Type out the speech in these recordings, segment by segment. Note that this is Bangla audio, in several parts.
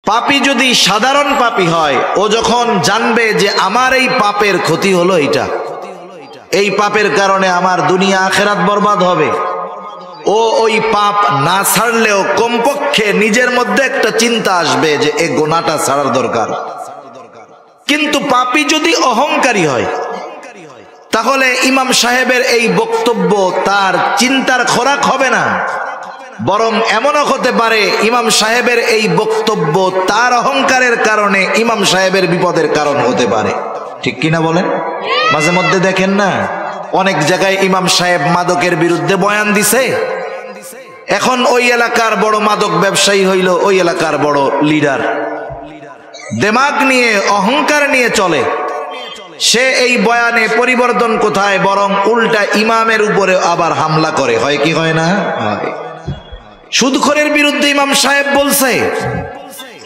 পাপী যদি সাধারণ পাপী হয়, ও যখন জানবে যে আমার এই পাপের ক্ষতি হলো, এই পাপের কারণে আমার দুনিয়া আখিরাত বরবাদ হবে, ও ওই পাপ না ছাড়লেও কমপক্ষে নিজের মধ্যে একটা চিন্তা আসবে যে এই গুনাহটা ছাড়ার দরকার। কিন্তু পাপী যদি অহংকারী হয়, তাহলে ইমাম সাহেবের এই বক্তব্য তার চিন্তার খোরাক হবে না, বরং এমনও হতে পারে ইমাম সাহেবের এই বক্তব্য তার অহংকারের কারণে ইমাম সাহেবের বিপদের কারণ হতে পারে। ঠিক কিনা বলেন? মাঝে মধ্যে দেখেন না, অনেক জায়গায় ইমাম সাহেব মাদকের বিরুদ্ধে বয়ান দিছে, এখন ওই এলাকার বড় মাদক ব্যবসায়ী হইল ওই এলাকার বড় লিডার, দিমাগ নিয়ে অহংকার নিয়ে চলে, সে এই বয়ানে পরিবর্তন কোথায়, বরং উল্টা ইমামের উপরে আবার হামলা করে। হয় কি হয় না? হয়। সুদখোরের বিরুদ্ধে ইমাম সাহেব বলছে,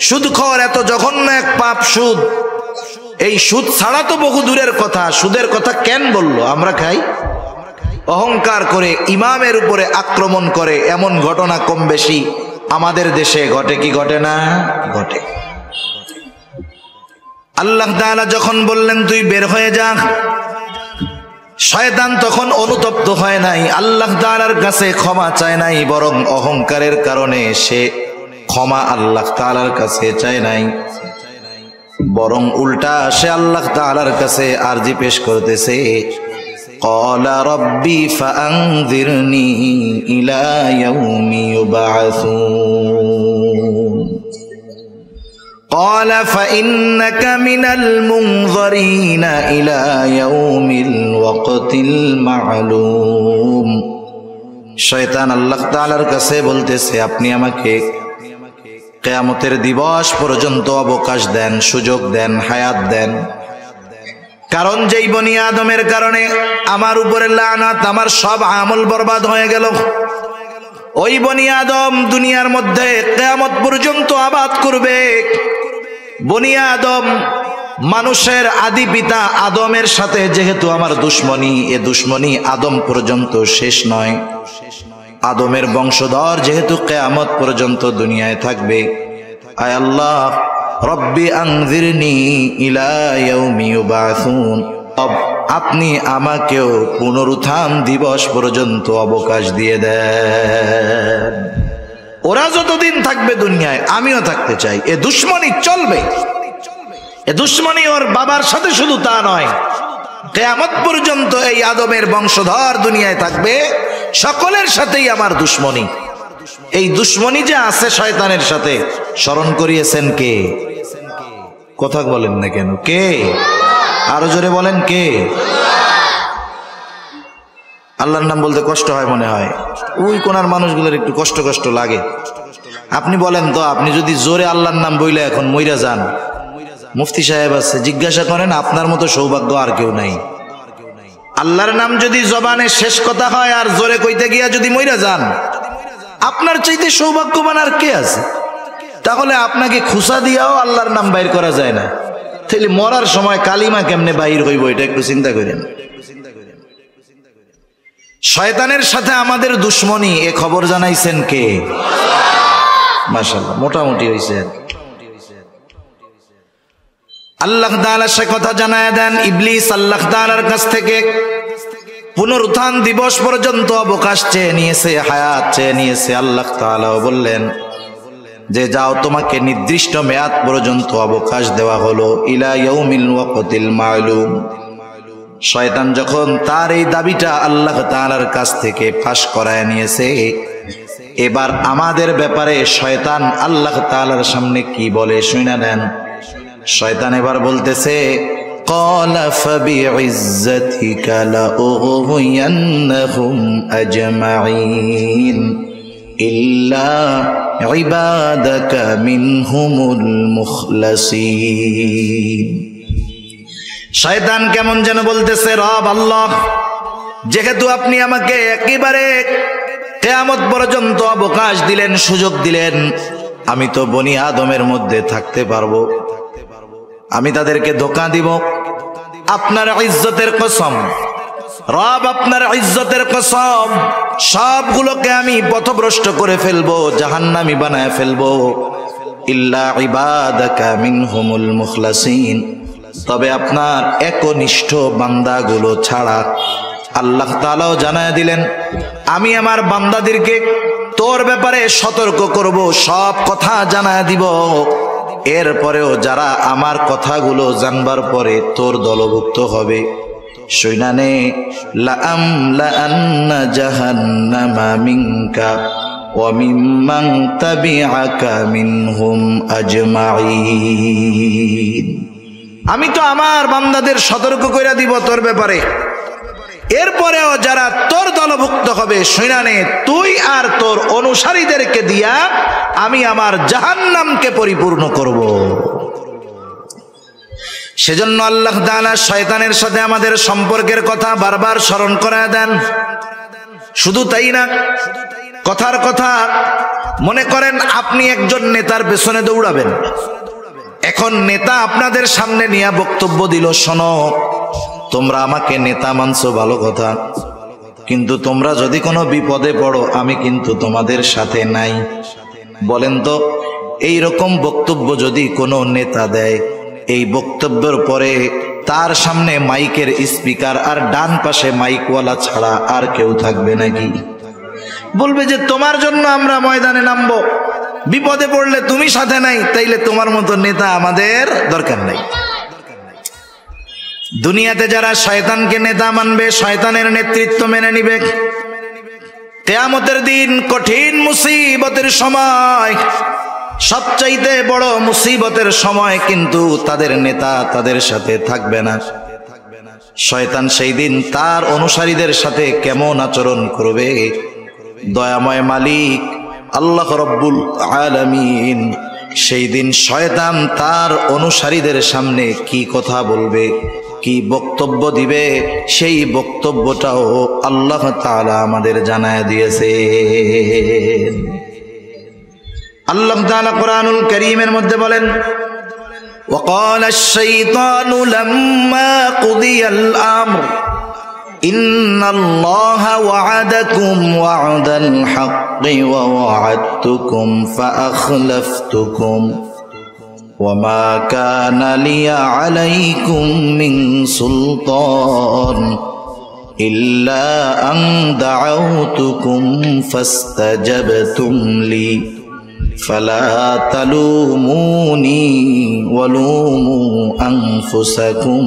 সুদখোর এত জঘন্য এক পাপ সুদ, এই সুদ ছাড়া তো বহু দূরের কথা, সুদের কথা কেন বললো? আমরা খাই। অহংকার করে ইমামের উপরে আক্রমণ করে, এমন ঘটনা কম বেশি আমাদের দেশে ঘটে কি ঘটে না? ঘটে। আল্লাহ তাআলা যখন বললেন তুই বের হয়ে যা, শয়তান তখন অনুতপ্ত হয় নাই, আল্লাহ তাআলার কাছে ক্ষমা চায় নাই, বরং অহংকারের কারণে সে ক্ষমা আল্লাহ তাআলার কাছে চায় নাই, বরং উল্টা সে আল্লাহ তাআলার কাছে আরজি পেশ করতেছে, ক্বালা রাব্বি ফাআনযিরনি ইলা ইয়াউমি ইউবআসুন قال فإنك من المنظرين إلى يوم الوقت المعلوم। শয়তান আল্লাহ তাআলার কাছে বলতেছে, আপনি আমাকে কিয়ামতের দিবস পর্যন্ত অবকাশ দেন, সুযোগ দেন, হায়াত দেন, কারণ যেই বনি আদমের কারণে আমার উপরে লানাত, আমার সব আমল বরবাদ হয়ে গেল, ওই বনি আদম দুনিয়ার মধ্যে কিয়ামত পর্যন্ত আবাদ করবে। বনি আদম মানুষের আদি পিতা আদমের সাথে যেহেতু আমার দুশ্মনী, এ দুশ্মনী আদম পর্যন্ত শেষ নয়, আদমের বংশধর যেহেতু কিয়ামত পর্যন্ত দুনিয়ায় থাকবে, আয় আল্লাহ রব্বি আনযিরনি ইলা ইয়াউমি ইউবআসুন, আপনি আমাকেও পুনরুত্থান দিবস পর্যন্ত অবকাশ দিয়ে দেন। ওরা যতদিন থাকবে দুনিয়ায় আমিও থাকতে চাই, এ দুশ্মনী চলবে। এ দুশ্মনী ওর বাবার সাথে শুধু তা নয়, কিয়ামত পর্যন্ত এই আদমের বংশধর দুনিয়ায় থাকবে, সকলের সাথেই আমার দুশ্মনী। এই দুশ্মনী যে আছে শয়তানের সাথে, স্মরণ করিয়েছেন কে? কথা বলেন না কেন? কে? আরো জোরে বলেন কে? আল্লাহর নাম বলতে কষ্ট হয় মনে হয়, ওই কোনার মানুষগুলোর একটু কষ্ট কষ্ট লাগে। আপনি বলেন তো, আপনি যদি জোরে আল্লাহর নাম বইলে এখন মইরা যান, মুফতি সাহেব আছে, জিজ্ঞাসা করেন, আপনার মতো সৌভাগ্য আর কেউ নাই। আল্লাহর নাম যদি জবানে শেষ কথা হয় আর জোরে কইতে গিয়া যদি মইরা যান, আপনার চাইতে সৌভাগ্যবান আর কে আছে? তাহলে আপনাকে খুসা দিয়াও আল্লাহর নাম বাইর করা যায় না, তাহলে মরার সময় কালিমা কেমনে বাইর হইব, এটা একটু চিন্তা করেন। শয়তানের সাথে আমাদের দুশ্মনী, এ খবর জানাইছেন কে? মাশাআল্লাহ, মোটামুটি হইছে। আল্লাহ তাআলা সে কথা জানায় দেন, ইবলিস আল্লাহ তাআলার কাছ থেকে পুনরুত্থান দিবস পর্যন্ত অবকাশ চেয়ে নিয়েছে, হায়াত চেয়ে নিয়েছে। আল্লাহ তাআলাও বললেন যে যাও, তোমাকে নির্দিষ্ট মেয়াদ পর্যন্ত অবকাশ দেওয়া হলো, ইলা ইয়াউমিল ওয়াক্তিল মা'লুম। শয়তান যখন তার এই দাবিটা আল্লাহ তাআলার কাছ থেকে ফাঁস করায় নিয়েছে, এবার আমাদের ব্যাপারে শয়তান আল্লাহ তাআলার সামনে কি বলে শুনে নেন। শয়তান এবার বলতেছে, ক্বালা ফাবিইজ্জাতিকা লাউগওয়িয়ান্নাহুম আজমাঈন ইল্লা ইবাদাকা মিনহুমুল মুখলাসিন। শয়তান কেমন যেন বলতেছে, রব আল্লাহ, যেহেতু আপনি আমাকে একেবারে কিয়ামত পর্যন্ত অবকাশ দিলেন, সুযোগ দিলেন, আমি তো বনি আদমের মধ্যে থাকতে পারবো, আমি তাদেরকে ধোঁকা দিব। আপনার ইজ্জতের কসম রব, আপনার ইজ্জতের কসম, সবগুলোকে আমি পথভ্রষ্ট করে ফেলবো, জাহান্নামী বানায় ফেলবো। ইল্লা ইবাদাকা মিনহুমুল মুখলাসিন, তবে আপনার একনিষ্ঠ বান্দাগুলো ছাড়া। আল্লাহ তাআলাও জানায় দিলেন, আমি আমার বান্দাদেরকে তোর ব্যাপারে সতর্ক করব, সব কথা জানায় দিব। এরপরেও যারা আমার কথাগুলো জানবার পরে তোর দলভুক্ত হবে, শুনানে লাআমলাআন্না জাহান্নামা মিনকা ওয়া মিম্মান তাবিআকা মিনহুম আজমাইন। আমি তো আমার বান্দাদের সতর্ক কইরা দিব তোর ব্যাপারে, এরপরেও যারা তোর দলভুক্ত হবে, শুনানে তুই আর তোর অনুসারীদেরকে দিয়া আমি আমার জাহান্নামকে পরিপূর্ণ করব। সেজন্য আল্লাহ তাআলা শয়তানের সাথে আমাদের সম্পর্কের কথা বারবার স্মরণ করায় দেন। শুধু তাই না, কথার কথা মনে করেন আপনি একজন নেতার পেছনে দৌড়াবেন। এখন নেতা আপনাদের সামনে নিয়ে বক্তব্য দিল, শোনো তোমরা আমাকে নেতা মানছো ভালো কথা, কিন্তু তোমরা যদি কোনো বিপদে পড়ো আমি কিন্তু তোমাদের সাথে নাই। বলেন তো, এই রকম বক্তব্য যদি কোনো নেতা দেয়, এই বক্তব্যের পরে তার সামনে মাইকের স্পিকার আর ডান পাশে মাইকওয়ালা ছাড়া আর কেউ থাকবে নাকি? বলবে যে তোমার জন্য আমরা ময়দানে নামবো, বিপদে পড়লে তুমি সাথে নাই, তাইলে তোমার মতো নেতা আমাদের দরকার নাই। দুনিয়াতে যারা শয়তানকে নেতা মানবে, শয়তানের নেতৃত্ব মেনে নিবে, কিয়ামতের দিন কঠিন মুসিবতের সময়, সবচাইতে বড় মুসিবতের সময় কিন্তু তাদের নেতা তাদের সাথে থাকবে না। শয়তান সেই দিন তার অনুসারীদের সাথে কেমন আচরণ করবে, দয়াময় মালিক আল্লাহ রব্বুল আলামিন সেই দিন শয়তান তার অনুসারীদের সামনে কি কথা বলবে, কি বক্তব্য দিবে, সেই বক্তব্যটাও আল্লাহ তাআলা আমাদের জানায় দিয়েছে। আল্লাহ তাআলা কোরআনুল কারীমের মধ্যে বলেন, وقال الشيطان لما قضي الأمر إن الله وعدكم وعد الحق ووعدتكم فأخلفتكم وما كان لي عليكم من سلطان إلا أن دعوتكم فاستجبتم لي فلا تلوموني ولوموا أنفسكم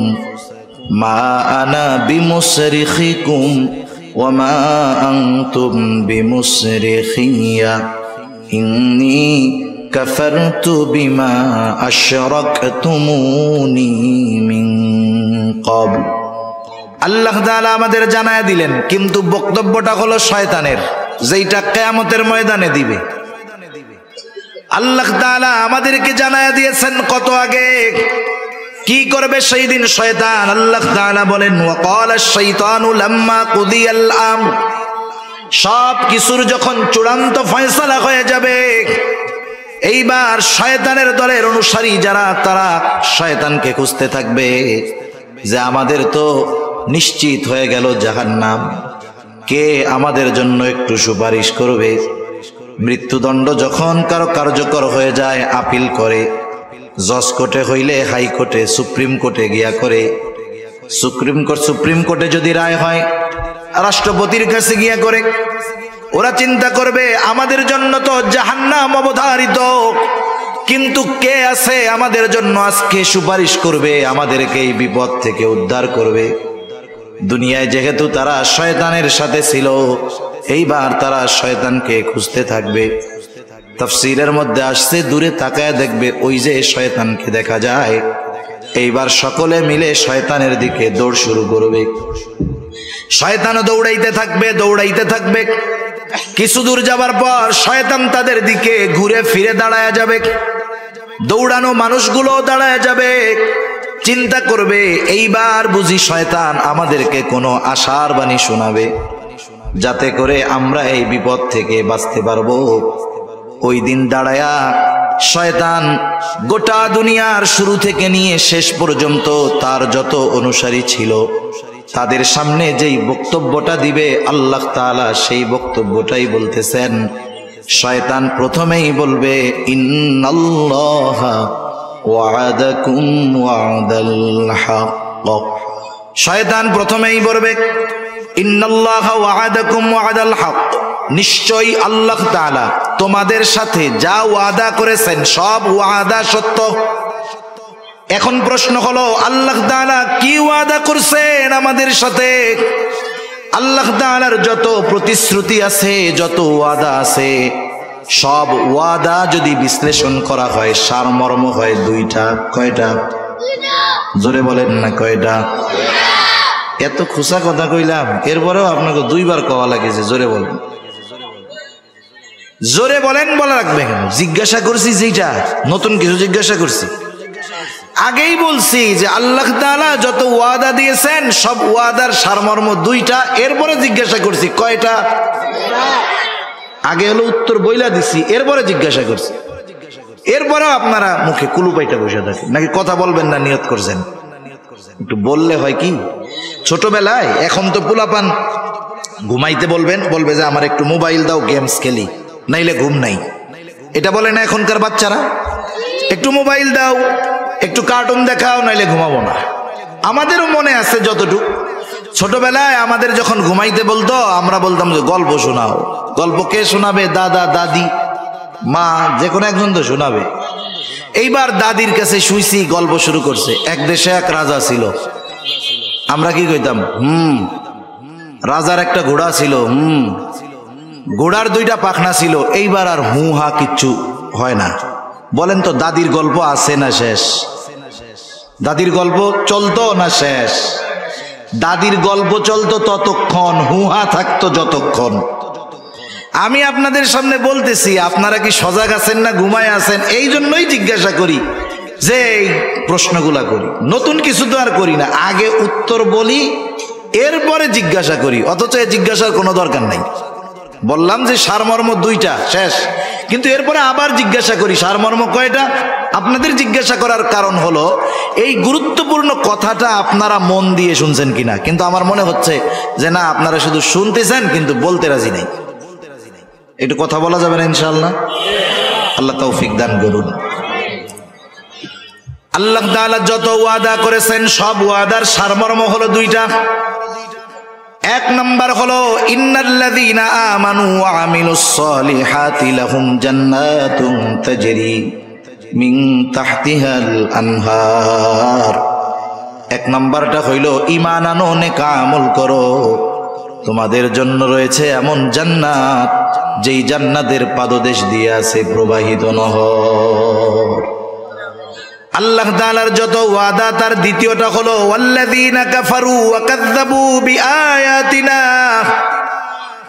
ما أنا بمصرخكم وما أنتم بمصرخي إني كفرت بما أشركتموني من قبل। আল্লাহ তাআলা আমাদের জানায় দিলেন, কিন্তু বক্তব্যটা হলো শয়তানের, যেটা কিয়ামতের ময়দানে দিবে। আল্লাহ তাআলা আমাদেরকে জানায় দিয়েছেন কত আগে কি করবে সেই দিন শয়তান। আল্লাহ তাআলা বলেন, ওয়াকাল আশ-শাইতানু লাম্মা কুদিয়াল আমর, সব কিছুর যখন চূড়ান্ত ফয়সালা হয়ে যাবে, এইবার শয়তানের দলের অনুসারী যারা, তারা শয়তানকে খুঁজতে থাকবে যে আমাদের তো নিশ্চিত হয়ে গেল জাহান্নাম, কে আমাদের জন্য একটু সুপারিশ করবে। মৃত্যুদণ্ড যখন কারো কার্যকর হয়ে যায়, আপিল করে, জজ কোর্টে হইলে হাইকোর্টে, সুপ্রিম কোর্টে গিয়া করে, সুপ্রিম কোর্টে যদি রায় হয় রাষ্ট্রপতির কাছে গিয়া করে। ওরা চিন্তা করবে আমাদের জন্য তো জাহান্নাম অবধারিত, কিন্তু কে আছে আমাদের জন্য আজকে সুপারিশ করবে, আমাদেরকে এই বিপদ থেকে উদ্ধার করবে। দুনিয়ায় যেহেতু তারা শয়তানের সাথে ছিল, এইবার তারা শয়তানকে খুঁজতে থাকবে। তাফসীরের মধ্যে আসছে, দূরে তাকায় দেখবে ওই যে শয়তানকে দেখা যায়, এইবার সকলে মিলে শয়তানের দিকে দৌড় শুরু করবে। শয়তানও দৌড়াইতে থাকবে, দৌড়াইতে থাকবে। কিছু দূর যাবার পর শয়তান তাদের দিকে ঘুরে ফিরে দাঁড়ায় যাবে, দৌড়ানো মানুষগুলো দাঁড়ায় যাবে, চিন্তা করবে এইবার বুঝি শয়তান আমাদেরকে কোনো আশার বাণী শোনাবে, যাতে করে আমরা এই বিপদ থেকে বাঁচতে পারবো। ওই দিন দাঁড়ায়া শয়তান গোটা দুনিয়ার শুরু থেকে নিয়ে শেষ পর্যন্ত তার যত অনুসারী ছিল, তাদের সামনে যেই বক্তব্যটা দিবে আল্লাহ তাআলা সেই বক্তব্যটাই বলতেছেন, শয়তান প্রথমেই বলবে ইন্নাল্লাহা ওয়া'আদাকুম ওয়া'দাল হক। শয়তান প্রথমেই বলবে ইন্নাল্লাহা ওয়া'আদাকুম ওয়া'দাল হক, নিশ্চয়ই আল্লাহ তাআলা তোমাদের সাথে যা ওয়াদা করেছেন সব ওয়াদা সত্য। এখন প্রশ্ন হলো আল্লাহ তাআলা কি ওয়াদা করছেন আমাদের সাথে? আল্লাহ তাআলার যত প্রতিশ্রুতি আছে, যত ওয়াদা আছে, সব ওয়াদা যদি বিশ্লেষণ করা হয় সারমর্ম হয় দুইটা। কয়টা? জোরে বলেন না কয়টা? এত খুশা কথা কইলাম, এরপরেও আপনাকে দুইবার কওয়া লাগেছে। জোরে বলেন, জোরে বলেন, বলা রাখবে কেন? জিজ্ঞাসা করছি যেটা, নতুন কিছু জিজ্ঞাসা করছি? আগেই বলছি যে আল্লাহ তাআলা যত ওয়াদা দিয়েছেন সব ওয়াদার সারমর্ম দুইটা। এরপরে জিজ্ঞাসা করছি কয়টা? আগে হলো উত্তর বইলা দিছি, এরপরে জিজ্ঞাসা করছি। এরপরেও আপনারা মুখে কুলুপাইটা বসে থাকেন, নাকি কথা বলবেন না নিয়ত করছেন? একটু বললে হয় কি, ছোটবেলায়, এখন তো পোলাপান ঘুমাইতে বলবেন, বলবে যে আমার একটু মোবাইল দাও, গেমস খেলি, নাইলে ঘুম নাই। এটা বলে না এখনকার বাচ্চারা? একটু মোবাইল দাও, একটু কার্টুন দেখাও, নাইলে ঘুমাবো না। আমাদেরও মনে আছে যতটুকু, ছোটবেলায় আমাদের যখন ঘুমাইতে বলতো আমরা বলতাম যে গল্প শোনাও। গল্প কে শোনাবে? দাদা, দাদি, মা, যে কোনো একজন তো শোনাবে। এইবার দাদির কাছে শুইছি, গল্প শুরু করছে। এক দেশে এক রাজা ছিল। আমরা কি কইতাম? রাজার একটা ঘোড়া ছিল। ঘোড়ার দুইটা পাখনা ছিল। এইবার আর হু হা কিচ্ছু হয় না। বলেন তো দাদির গল্প আছে না শেষ? দাদির গল্প চলতো না শেষ? দাদির গল্প চলতো ততক্ষণ, হুহা থাকতো যতক্ষণ। আমি আপনাদের সামনে বলতেছি, আপনারা কি সজাগ আছেন না ঘুমায় আছেন? এই জন্যই জিজ্ঞাসা করি, যে এই প্রশ্নগুলা করি। নতুন কিছু তো আর করি না, আগে উত্তর বলি এরপরে জিজ্ঞাসা করি। অথচ এই জিজ্ঞাসার কোনো দরকার নাই। বললাম যে সারমর্ম দুইটা, শেষ। কিন্তু এরপরে আবার জিজ্ঞাসা করি সারমর্ম কয়টা? আপনাদের জিজ্ঞাসা করার কারণ হলো এই গুরুত্বপূর্ণ কথাটা আপনারা মন দিয়ে শুনছেন কিনা। কিন্তু আমার মনে হচ্ছে যে না, আপনারা শুধু শুনতেছেন কিন্তু বলতে রাজি নাই। একটু কথা বলা যাবে না ইনশাআল্লাহ? আল্লাহ তৌফিক দান করুন। আল্লাহ তাআলা যত ওয়াদা করেছেন সব ওয়াদার সারমর্ম হলো দুইটা। এক নাম্বার হলো ইন্নাল্লাযীনা আমানু ওয়া আমিলুস সলিহাতি লাহুম জান্নাতুন তাজরি মিন তাহতিহাল আনহার। এক নাম্বারটা হইল ঈমান আনো, নেক আমল করো, তোমাদের জন্য রয়েছে এমন জান্নাত যেই জান্নাতের পাদদেশ দিয়ে আছে প্রবাহিত নহর। আল্লাহ তাআলার যত ওয়াদা তার দ্বিতীয়টা হলো ওয়াল্লাযীনা কাফারু ওয়া কাযযাবু বিআয়াতিনা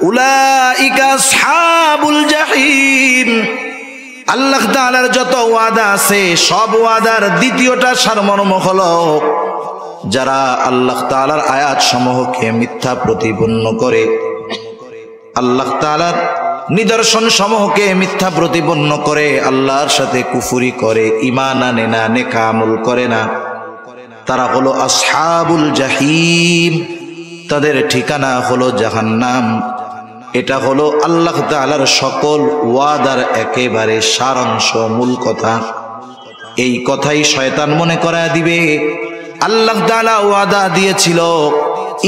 উলাইকা আসহাবুল জাহিম। আল্লাহ তাআলার যত ওয়াদা আছে সব ওয়াদার দ্বিতীয়টা সারমর্ম হলো যারা আল্লাহ তাআলার আয়াত সমূহকে মিথ্যা প্রতিপন্ন করে, আল্লাহ তাআলার নিদর্শন সমূহকে মিথ্যা প্রতিপন্ন করে, আল্লাহর সাথে কুফরি করে, ঈমান আনে না, নেক আমল করে না, তারা হলো আসহাবুল জাহিম। তাদের ঠিকানা হলো জাহান্নাম। এটা হলো আল্লাহ তাআলার সকল ওয়াদার একেবারে সারাংশ, মূল কথা। এই কথাই শয়তান মনে করায় দিবে আল্লাহ তাআলা ওয়াদা দিয়েছিল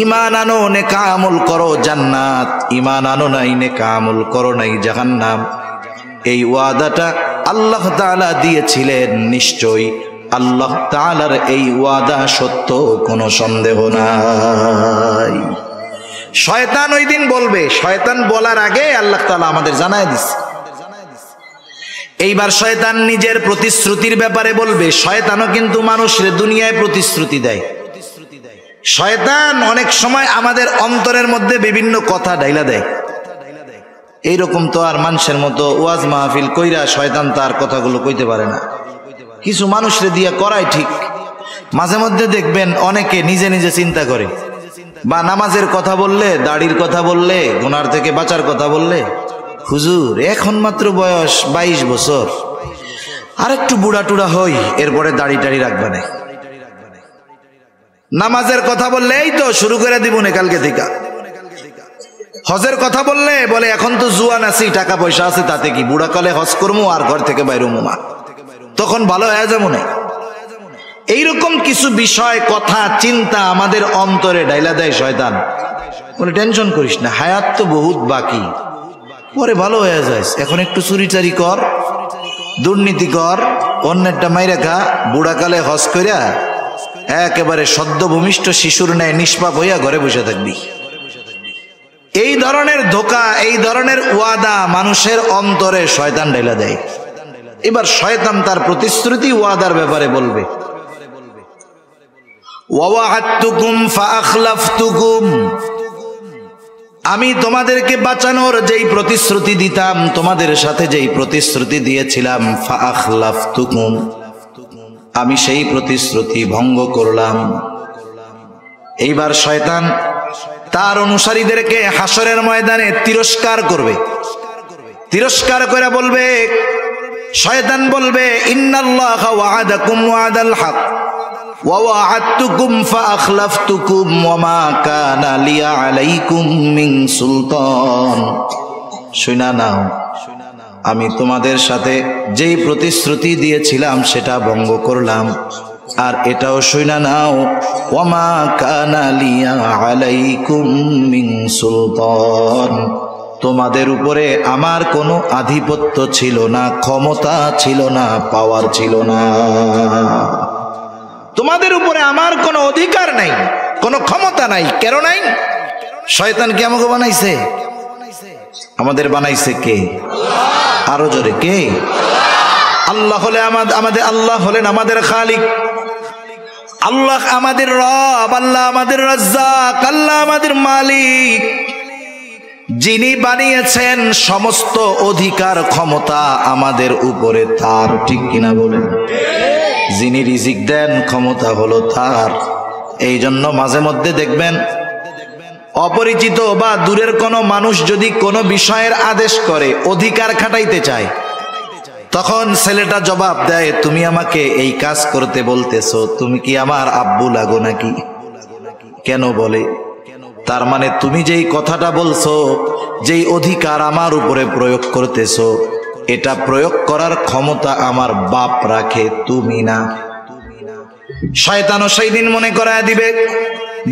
ঈমান আনো, নেক আমল করো, জান্নাত। ঈমান আনো নাই, নেক আমল করো নাই, জাহান্নাম। এই ওয়াদাটা আল্লাহ তাআলা দিয়েছিলেন, নিশ্চয়ই আল্লাহ তাআলার এই ওয়াদা সত্য, কোনো সন্দেহ নাই। শয়তান ওই দিন বলবে, শয়তান বলার আগে আল্লাহ তাআলা আমাদের জানায় দিচ্ছে। এইবার শয়তান নিজের প্রতিশ্রুতির ব্যাপারে বলবে। শয়তানও কিন্তু মানুষের দুনিয়ায় প্রতিশ্রুতি দেয়। শয়তান অনেক সময় আমাদের অন্তরের মধ্যে বিভিন্ন কথা ঢাইলা দেয়। এইরকম তো আর মানুষের মতো ওয়াজ মাহফিল কইরা শয়তান তার কথাগুলো কইতে পারে না। কিছু মানুষরে দিয়া করায় ঠিক। মাঝে মধ্যে দেখবেন অনেকে নিজে নিজে চিন্তা করে, বা নামাজের কথা বললে, দাড়ির কথা বললে, গুনার থেকে বাঁচার কথা বললে, হুজুর এখন মাত্র বয়স 22 বছর, আর একটু বুড়া টুড়া হই, এরপরে দাড়ি টাড়ি রাখবে না। নামাজের কথা বললে এই তো শুরু করে দিব না কালকে থেকে। হজের কথা বললে বলে এখন তো জুয়ান আছি, টাকা পয়সা আছে, তাতে কি, বুড়াকালে হজ করবো আর ঘর থেকে বাইরে মুমা, তখন ভালো হয়ে যাবো না। এইরকম কিছু বিষয়, কথা, চিন্তা আমাদের অন্তরে ডাইলা দেয় শয়তান। বলে টেনশন করিস না, হায়াত তো বহুত বাকি, পরে ভালো হয়ে যায়, এখন একটু চুরিচারি কর, দুর্নীতি কর, অন্যেরটা মাইরা খা, বুড়াকালে হজ কইরা একেবারে সদ্য ভূমিষ্ঠ শিশুর ন্যায় নিষ্পাপ হইয়া ঘরে বসে থাকবি। এই ধরনের ধোঁকা, এই ধরনের ওয়াদা মানুষের অন্তরে শয়তান ঢেলা দেয়। এবার শয়তান তার প্রতিশ্রুতি ওয়াদার ব্যাপারে বলবে, ওয়াওয়া'আদতুকুম ফাআখলাফতুকুম, আমি তোমাদেরকে বাঁচানোর যেই প্রতিশ্রুতি দিতাম, তোমাদের সাথে যেই প্রতিশ্রুতি দিয়েছিলাম, ফাআখলাফতুকুম, আমি সেই প্রতিশ্রুতি ভঙ্গ করলাম। এইবার শয়তান তার অনুসারীদেরকে হাসরের ময়দানে তিরস্কার করবে, তিরস্কার করে বলবে, শয়তান বলবে, ইন্নাল্লাহা ওয়া'আদাকুম ওয়া'দাল হক ওয়া ওয়া'আদতুকুম ফাআখলাফতুকুম ওয়া মা কানা লিয়া আলাইকুম মিন সুলতান। শুনা নাও, আমি তোমাদের সাথে যেই প্রতিশ্রুতি দিয়েছিলাম সেটা ভঙ্গ করলাম, আর এটাও শুনা নাও, ওয়া মা কানা লিয়া আলাইকুম মিন সুলতান, তোমাদের উপরে আমার কোনো আধিপত্য ছিল না, ক্ষমতা ছিল না, পাওয়ার ছিল না, তোমাদের উপরে আমার কোনো অধিকার নাই, কোনো ক্ষমতা নাই। কেন নাই? শয়তান কি আমাকে বানাইছে? আমাদের বানাইছে কে? আরো জোরে, কে? আল্লাহ হলে আমাদের, আল্লাহ হলেন আমাদের খালিক, আল্লাহ আমাদের রব, আল্লাহ আমাদের রাজ্জাক, আল্লাহ আমাদের মালিক। যিনি বানিয়েছেন, সমস্ত অধিকার ক্ষমতা আমাদের উপরে তার, ঠিক কিনা বলেন? যিনি রিজিক দেন, ক্ষমতা হলো তার। এই জন্য মাঝে মধ্যে দেখবেন অপরিচিত বা দূরের কোনো মানুষ যদি কোনো বিষয়ের আদেশ করে, অধিকার খাটাইতে চায়, তখন ছেলেটা জবাব দেয়, তুমি আমাকে এই কাজ করতে বলতেছো, তুমি কি আমার আব্বু লাগো নাকি? কেন বলে? তার মানে তুমি যেই কথাটা বলছো, যেই অধিকার আমার উপরে প্রয়োগ করতেছো, এটা প্রয়োগ করার ক্ষমতা আমার বাপ রাখে, তুমি না। শয়তানও সেই দিন মনে করায় দিবে,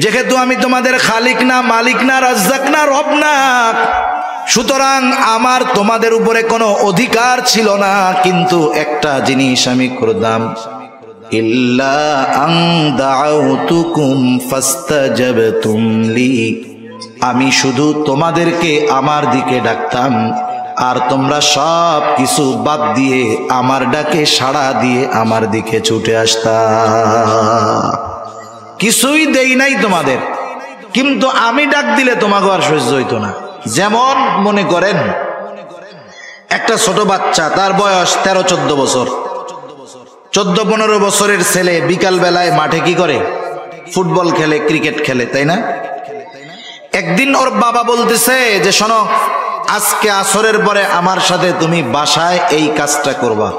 যেহেতু আমি তোমাদের খালিক না, মালিক না, রাজ্জাক না, রব না, সুতরাং আমার তোমাদের উপরে কোনো অধিকার ছিল না, কিন্তু একটা জিনিস আমি করতাম, ইল্লা আন দাআউতুকুম ফাস্তাজাবতুম লি, আমি শুধু তোমাদেরকে আমার দিকে ডাকতাম, আর তোমরা সব কিছু বাদ দিয়ে আমার ডাকে সাড়া দিয়ে আমার দিকে ছুটে আসতা। কিছুই দেই নাই তোমাদের, কিন্তু আমি ডাক দিলে তোমাকে আর সহ্য হইতো না। যেমন মনে করেন একটা ছোট বাচ্চা, তার বয়স 13-14 বছর, 14-15 বছরের ছেলে বিকাল বেলায় মাঠে কি করে? ফুটবল খেলে, ক্রিকেট খেলে, তাই না? একদিন ওর বাবা বলতেছে যে, শোনো, আজকে আসরের পরে আমার সাথে তুমি বাসায় এই কাজটা করবা।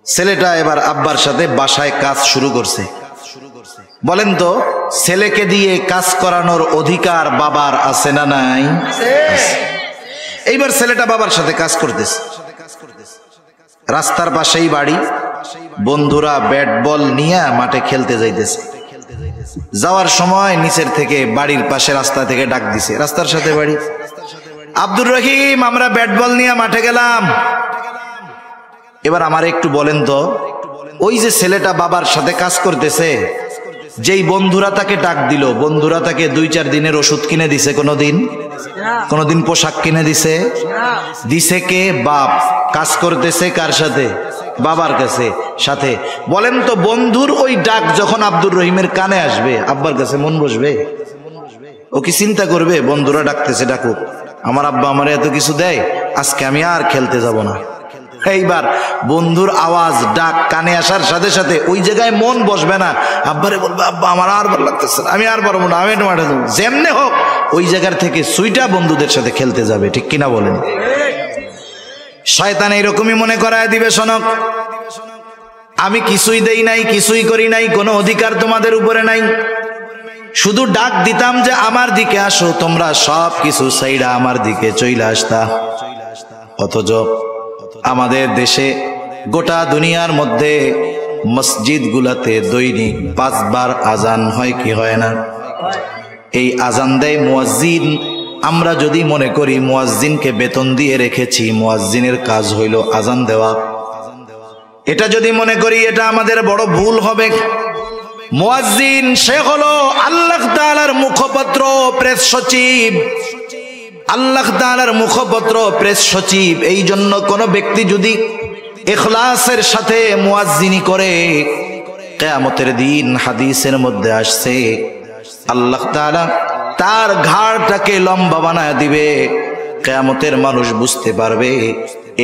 ছেলেটা এবার আব্বার সাথে বাসায় কাজ শুরু করছে। বলেন তো, ছেলেকে দিয়ে কাজ করানোর অধিকার বাবার আছে না নাই? এইবার ছেলেটা বাবার সাথে কাজ করতেছে। রাস্তার পাশেই বাড়ি, বন্ধুরা ব্যাট বল নিয়ে মাঠে খেলতে যাইতেছে। যাওয়ার সময় নিচের থেকে, বাড়ির পাশে রাস্তা থেকে ডাক দিছে, রাস্তার সাথে বাড়ি, আব্দুর রহিম, আমরা ব্যাট বল নিয়ে মাঠে গেলাম। এবার আমার একটু বলেন তো, ওই যে ছেলেটা বাবার সাথে কাজ করতেছে, যেই বন্ধুরা তাকে ডাক দিল, বন্ধুরা তাকে 2-4 দিনের ওষুধ কিনে দিছে? কোনদিন পোশাক কিনে দিছে? দিছে কে? বাপ। কাজ করতেছে কার সাথে? বাবার কাছে, সাথে। বলেন তো, বন্ধুর ওই ডাক যখন আব্দুর রহিমের কানে আসবে, আব্বার কাছে মন বসবে? ও কি চিন্তা করবে, বন্ধুরা ডাকতেছে, ডাকুক, আমার আব্বা আমার এত কিছু দেয়, আজকে আমি আর খেলতে যাব না। এইবার বন্ধুর আওয়াজ, ডাক কানে আসার সাথে সাথে ওই জায়গায় মন বসবে না, আব্বারে বলবে, আব্বা আমার আর ভালো লাগতেছে, আমি আর পারবো না, আমি একটু মাঠে যাবো। যেমনে হোক ওই জায়গার থেকে সুইটা বন্ধুদের সাথে খেলতে যাবে, ঠিক কিনা বলেন? শয়তান এইরকমই মনে করায় দিবে, শোনক, আমি কিছুই দেই নাই, কিছুই করি নাই, কোনো অধিকার তোমাদের উপরে নাই। শুধু ডাক দিতাম যে আমার দিকে আসো, তোমরা সব কিছু সাইডা আমার দিকে চইলা আসতা। অথচ আমাদের দেশে গোটা দুনিয়ার মধ্যে মসজিদ গুলাতে দৈনিক 5 বার আজান হয় কি হয় না? এই আজান দেয় মুয়াজ্জিন। আমরা যদি মনে করি মুয়াজ্জিনকে বেতন দিয়ে রেখেছি, মুয়াজ্জিনের কাজ হইল আজান দেওয়া, এটা যদি মনে করি এটা আমাদের বড় ভুল হবে। মুয়াজ্জিন সে হলো আল্লাহ তাআলার মুখপত্র, প্রেস সচিব। আল্লাহ তাআলার মুখপত্র, প্রেস সচিব। এই জন্য কোন ব্যক্তি যদি ইখলাসের সাথে মুয়াজ্জিনি করে, কিয়ামতের দিন হাদিসের মধ্যে আসছে আল্লাহ তাআলা তার ঘাড়টাকে লম্বা বানায় দিবে। কিয়ামতের মানুষ বুঝতে পারবে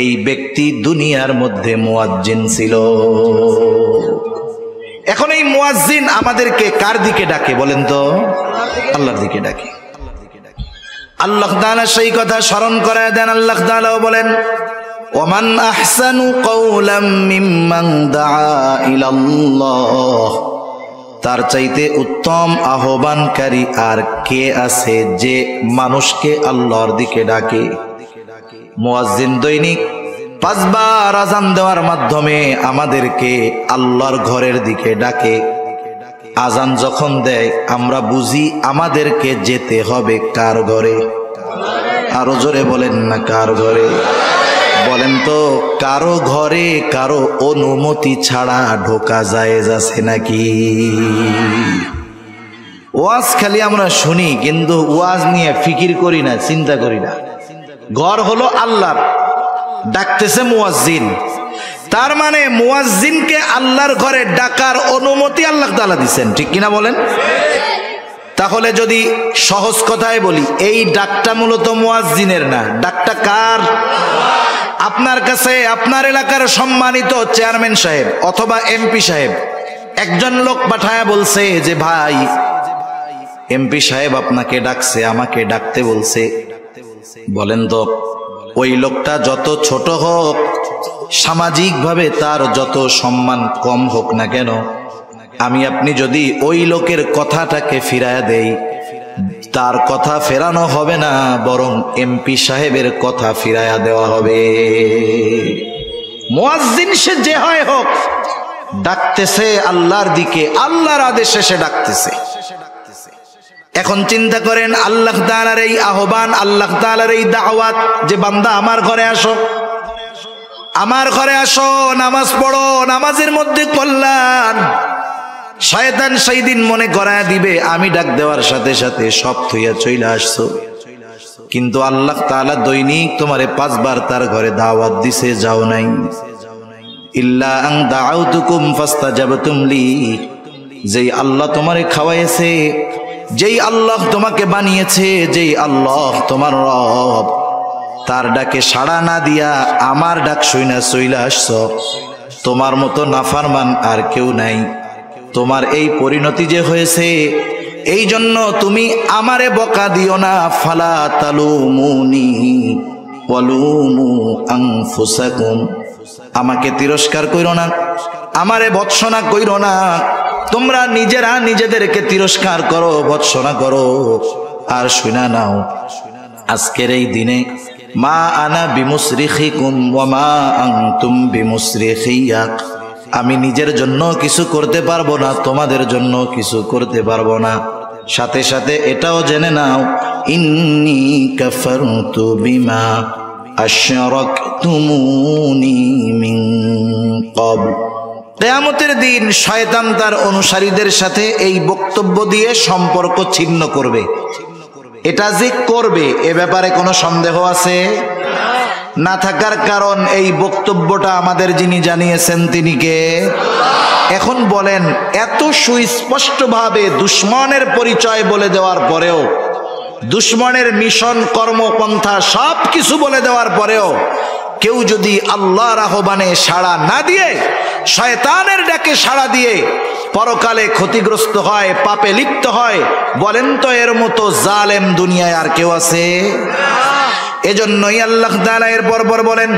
এই ব্যক্তি দুনিয়ার মধ্যে মুয়াজ্জিন ছিল। এখন এই মুয়াজ্জিন আমাদেরকে কার দিকে ডাকে বলেন তো? আল্লাহর দিকে ডাকে। আল্লাহ তাআলা সেই কথা স্মরণ করায় দেন। আল্লাহ তাআলা বলেন, ওমান আহসানু কওলাম মিম্মান দাআ ইলাল্লাহ, তার চাইতে উত্তম আহ্বানকারী আর কে আছে যে মানুষকে আল্লাহর দিকে ডাকে? মুয়াজ্জিন দৈনিক 5 বার আজান দেওয়ার মাধ্যমে আমাদেরকে আল্লাহর ঘরের দিকে ডাকে। আজান যখন দেয় আমরা বুঝি আমাদেরকে যেতে হবে কার ঘরে? আরো জোরে বলেন না, কার ঘরে? বলেন তো, কারো ঘরে কারো অনুমতি ছাড়া ঢোকা জায়েজ আছে নাকি? ওয়াজ খালি আমরা শুনি, কিন্তু ওয়াজ নিয়ে ফিকির করি না, চিন্তা করি না। ঘর হলো আল্লাহর, ডাকতেছে মুয়াজ্জিন। তার মানে মুয়াজ্জিনকে আল্লাহর ঘরে ডাকার অনুমতি আল্লাহ তাআলা দিবেন, ঠিক কিনা বলেন? তাহলে যদি সহজ কথায় বলি, এই ডাকটা মূলত মুয়াজ্জিনের না, ডাকটা কার? আপনার কাছে আপনার এলাকার সম্মানিত চেয়ারম্যান সাহেব অথবা এমপি সাহেব একজন লোক পাঠায়া বলছে যে ভাই, এমপি সাহেব আপনাকে ডাকছে, আমাকে ডাকতে বলছে। বলেন তো, ওই লোকটা যত ছোট হোক, সামাজিকভাবে তার যত সম্মান কম হোক না কেন, আমি আপনি যদি ওই লোকের কথাটাকে ফিরায়া দেই, তার কথা ফেরানো হবে না, বরং এমপি সাহেবের কথা ফিরায়া দেওয়া হবে। মুয়াজ্জিন সে যে হয় হোক, ডাকতেছে আল্লাহর দিকে, আল্লাহর আদেশে সে ডাকতেছে। এখন চিন্তা করেন, আল্লাহ তাআলার এই আহ্বান, আল্লাহ তাআলার এই দাওয়াত যে বান্দা আমার ঘরে আসো, আমার ঘরে আসো, নামাজ পড়ো, নামাজের মধ্যে কল্যাণ। শয়তান সেই দিন মনে করায় দিবে আমি ডাক দেওয়ার সাথে সাথে সব থইয়া চইলা আসছো, কিন্তু আল্লাহ তাআলা দৈনিক তোমারে 5 বার তার ঘরে দাওয়াত দিছে, যাও নাই। ইল্লা আন দাআউতুকুম ফাস্তাজাবতুম লি, যেই আল্লাহ তোমারে খাওয়াইছে, যেই আল্লাহ তোমাকে বানিয়েছে, যেই আল্লাহ তোমার রব, তার ডাকে সাড়া না দিয়া আমার ডাক শুইনা চইলা আসছো। তোমার মতো নাফরমান আর কেউ নাই। তোমার এই পরিণতি যে হয়েছে, এই জন্য তুমি আমারে বকা দিও না। ফালা তালুমুনি ওয়ালুমু আনফুসাকুম, আমাকে তিরস্কার কইরো না, আমারে ভৎসনা কইরো না। তোমরা নিজেরা নিজেদেরকে তিরস্কার করো, ভৎসনা করো। আর শুনা নাও, আজকের এই দিনে মা আনা বিমুসরিখিকুম ওয়া মা আনতুম বিমুসরিখিয়া, আমি নিজের জন্য কিছু করতে পারবো না, তোমাদের জন্য কিছু করতে পারবো না। সাথে সাথে এটাও জেনে নাও, ইন্নী কাফারতু বিমা আশরাকতুমুনি মিন ক্বাবল। কিয়ামতের দিন শয়তান তার অনুসারীদের সাথে এই বক্তব্য দিয়ে সম্পর্ক ছিন্ন করবে। এটা যে করবে, এ ব্যাপারে কোনো সন্দেহ আছে? না থাকার কারণ এই বক্তব্যটা আমাদের যিনি জানিয়েছেন তিনি কে? এখন বলেন, এত সুস্পষ্টভাবে দুশমনের পরিচয় বলে দেওয়ার পরেও, দুশমনের মিশন, কর্মপন্থা সব কিছু বলে দেওয়ার পরেও কেউ যদি আল্লাহর আহ্বানে সাড়া না দিয়ে, শয়তানের ডাকে সাড়া দিয়ে পরকালে ক্ষতিগ্রস্ত হয়, পাপে লিপ্ত হয়, বলেন তো এর মতো জালেম দুনিয়ায় আর কেউ আছে? এজন্যই আল্লাহ তাআলা এর পরপর বলেন,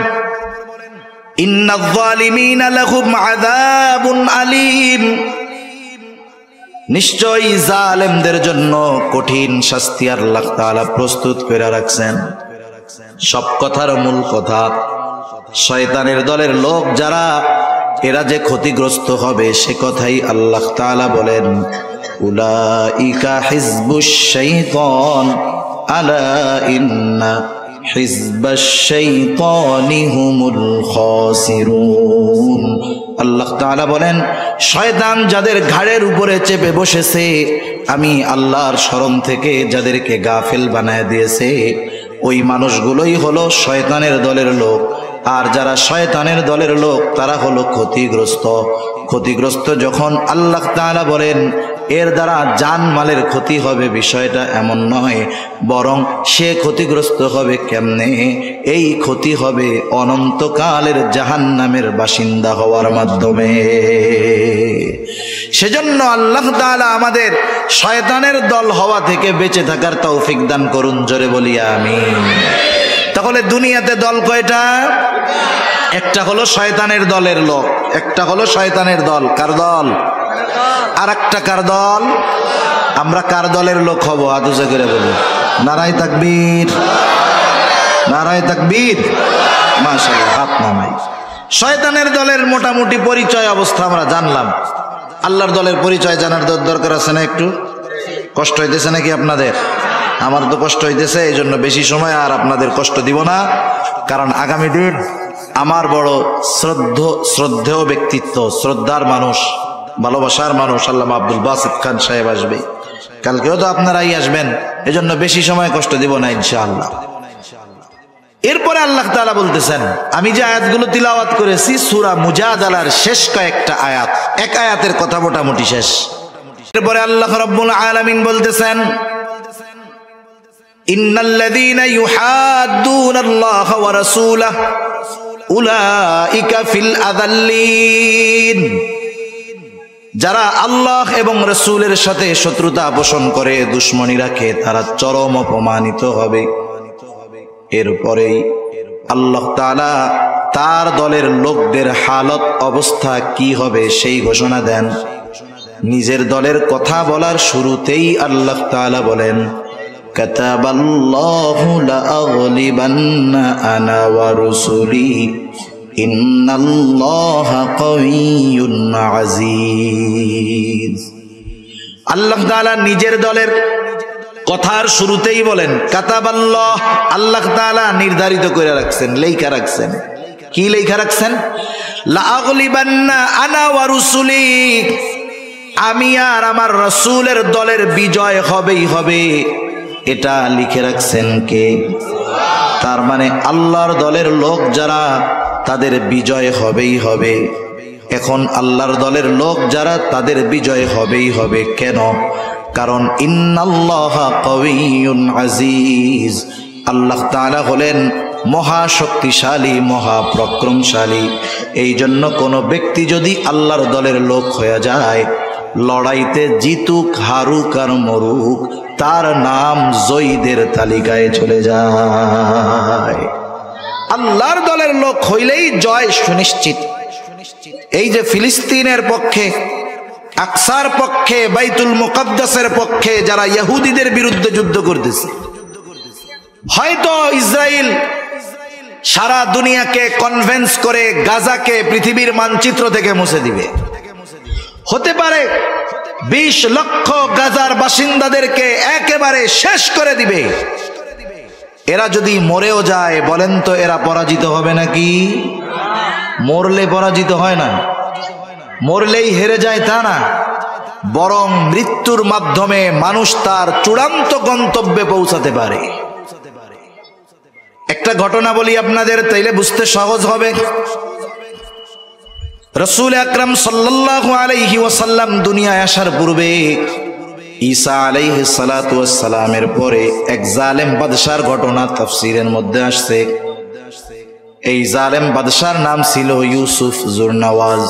ইন্নায যালিমিনা লাহুম আযাবুন আলীম, নিশ্চয়ই জালেমদের জন্য কঠিন শাস্তি আল্লাহ তাআলা প্রস্তুত করে রাখছেন। সব কথার মূল কথা, শয়তানের দলের লোক যারা, এরা যে ক্ষতিগ্রস্ত হবে সে কথাই আল্লাহ তাআলা বলেন, উলাইকা হিজবুশ শাইতান আলা ইন্না হিজবাশ শাইতানি হুমুল খাসিরুন। আল্লাহ তাআলা বলেন, শয়তান যাদের ঘাড়ের উপরে চেপে বসেছে, আমি আল্লাহর স্মরণ থেকে যাদেরকে গাফেল বানায় দিয়েছে, ওই মানুষগুলোই হলো শয়তানের দলের লোক। আর যারা শয়তানের দলের লোক তারা হলো ক্ষতিগ্রস্ত। ক্ষতিগ্রস্ত যখন আল্লাহ তাআলা বলেন এর দ্বারা জানমালের ক্ষতি হবে, বিষয়টা এমন নয়, বরং সে ক্ষতিগ্রস্ত হবে কেমনে? এই ক্ষতি হবে অনন্তকালের জাহান্নামের বাসিন্দা হওয়ার মাধ্যমে। সেজন্য আল্লাহ তাআলা আমাদের শয়তানের দল হওয়া থেকে বেঁচে থাকার তৌফিক দান করুন, জোরে বলি আমিন। তাহলে দুনিয়াতে দল কয়টা? একটা হলো শয়তানের দলের লোক, একটা হলো শয়তানের দল। কার দল? আর একটা কার দল? আমরা কার দলের লোক হব? আদুজা করে বলি নারায়ে তাকবীর, নারায়ে তাকবীর, মাশাআল্লাহ, হাত নামাই। শয়তানের দলের মোটামুটি পরিচয় অবস্থা আমরা জানলাম। আল্লাহর দলের পরিচয় জানার দরকার আছে না? একটু কষ্ট হইতেছে নাকি আপনাদের? আমার তো কষ্ট হইতেছে, এই জন্য বেশি সময় আর আপনাদের কষ্ট দিব না। কারণ আগামী দিন আমার বড় শ্রদ্ধেয় ব্যক্তিত্ব, শ্রদ্ধার মানুষ, ভালোবাসার মানুষ আল্লামা আব্দুল বাসিত খান সাহেব আসবে। কালকেও তো আপনারাই আসবেন, এজন্য বেশি সময় কষ্ট দিব না ইনশাআল্লাহ। এরপরে আল্লাহ তাআলা বলতেছেন, আমি যে আয়াতগুলো তিলাওয়াত করেছি সূরা মুজাদালার শেষ কয়েকটা আয়াত, এক আয়াতের কথা মোটামুটি শেষ। এরপরে আল্লাহ রাব্বুল আলামিন বলতেছেন, ইন্নাল্লাযীনা ইউহাদ্দুনাল্লাহা ওয়া রাসূলাহু উলাইকা ফিল আযাল্লিন। যারা আল্লাহ এবং রাসূলের সাথে শত্রুতা পোষণ করে, দুশমনী রাখে, তারা চরম অপমানিত হবে। এরপরেই আল্লাহ তাআলা তার দলের লোকদের হালত অবস্থা কি হবে সেই ঘোষণা দেন। নিজের দলের কথা বলার শুরুতেই আল্লাহ তাআলা বলেন, কাতাবাল্লাহু লাআগলিবান্না আনা ওয়া রুসুলি ইন্নাল্লাহা কাওয়িয়্যুন আজিজ। আল্লাহ তাআলা নিজের দলের কথার শুরুতেই বলেন কাতাবাল্লাহ, আল্লাহ তাআলা নির্ধারিত করে রাখছেন, লেখা রাখছেন। কি লেখা রাখছেন? লাআগলিবান্না আনা ওয়া রুসুলি, আমি আর আমার রাসূলের দলের বিজয় হবেই হবে, এটা লিখে রাখছেন কে? তার মানে আল্লাহর দলের লোক যারা, তাদের বিজয় হবেই হবে। এখন আল্লাহর দলের লোক যারা, তাদের বিজয় হবেই হবে। কেন? কারণ ইন্নাল্লাহা কাওয়িয়্যুন আজিজ, আল্লাহ তাআলা হলেন মহাশক্তিশালী, মহাপরাক্রমশালী। এই জন্য কোনো ব্যক্তি যদি আল্লাহর দলের লোক হয়ে যায়, লড়াইতে জিতুক, হারুক আর মরুক, তার নাম জয়ীদের তালিকায় চলে যায়। আল্লাহর দলের লোক হইলেই জয় সুনিশ্চিত। এই যে ফিলিস্তিনের পক্ষে, আকসার পক্ষে, বাইতুল মুকাদ্দাসের পক্ষে যারা ইহুদিদের বিরুদ্ধে যুদ্ধ করতেছে, হয়তো ইসরায়েল সারা দুনিয়াকে কনভিন্স করে গাজাকে পৃথিবীর মানচিত্র থেকে মুছে দিবে। হতে পারে 20 লক্ষ গাজার বাসিন্দাদেরকে একেবারে শেষ করে দিবে। এরা যদি মরেও যায়, বলেন তো এরা পরাজিত হবে নাকি? মরলে পরাজিত হয় না, মরলেই হেরে যায় তা না, বরং মৃত্যুর মাধ্যমে মানুষ তার চূড়ান্ত গন্তব্যে পৌঁছাতে পারে। একটা ঘটনা বলি আপনাদের, তাইলে বুঝতে সহজ হবে। রাসূল আকরাম সাল্লাল্লাহু আলাইহি ওয়াসাল্লাম দুনিয়ায় আসার পূর্বে ঈসা আলাইহিস সালাতু ওয়াস সালামের পরে এক জালেম বাদশার ঘটনা তাফসীরের মধ্যে আসছে। এই জালেম বাদশার নাম ছিল ইউসুফ জুরনাওয়াজ।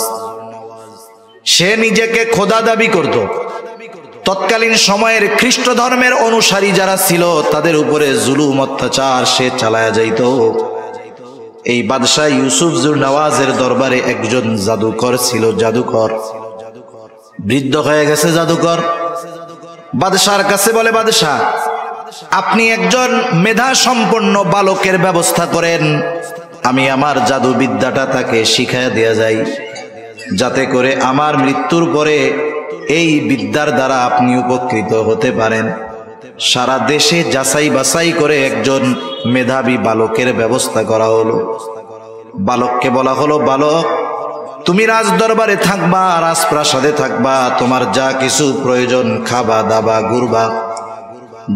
সে নিজেকে খোদা দাবি করত। তৎকালীন সময়ের খ্রিস্ট ধর্মের অনুসারী যারা ছিল তাদের উপরে জুলুম অত্যাচার সে চালায়া যাইত। এই বাদশাহ ইউসুফ জুরনাওয়াজের দরবারে একজন জাদুকর ছিল, জাদুকর। বৃদ্ধ হয়ে গেছে জাদুকর। বাদশার কাছে বলে, বাদশাহ আপনি একজন মেধা সম্পন্ন বালকের ব্যবস্থা করেন, আমি আমার জাদু বিদ্যাটা তাকে শিখাইয়া দেয়া যাই, যাতে করে আমার মৃত্যুর পরে এই বিদ্যার দ্বারা আপনি উপকৃত হতে পারেন। সারা দেশে যাচাই বাছাই করে একজন মেধাবী বালকের ব্যবস্থা করা হলো। বালককে বলা হলো, বালক তুমি রাজ দরবারে থাকবা, রাজপ্রাসাদে থাকবা, তোমার যা কিছু প্রয়োজন খাবা দাবা ঘুরবা,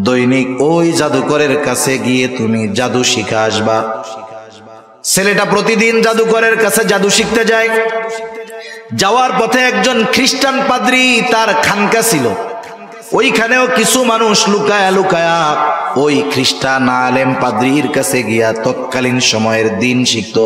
দৈনিক ওই জাদুকরের কাছে গিয়ে তুমি জাদু শিখা আসবা। ছেলেটা প্রতিদিন জাদুকরের কাছে জাদু শিখতে যায়। যাওয়ার পথে একজন খ্রিস্টান পাদ্রী তার খানকা ছিল, ওইখানেও কিছু মানুষ লুকায়া লুকায়া ওই খ্রিস্টান আলেম পাদ্রীর কাছে গিয়া তৎকালীন সময়ের দিন শিখত।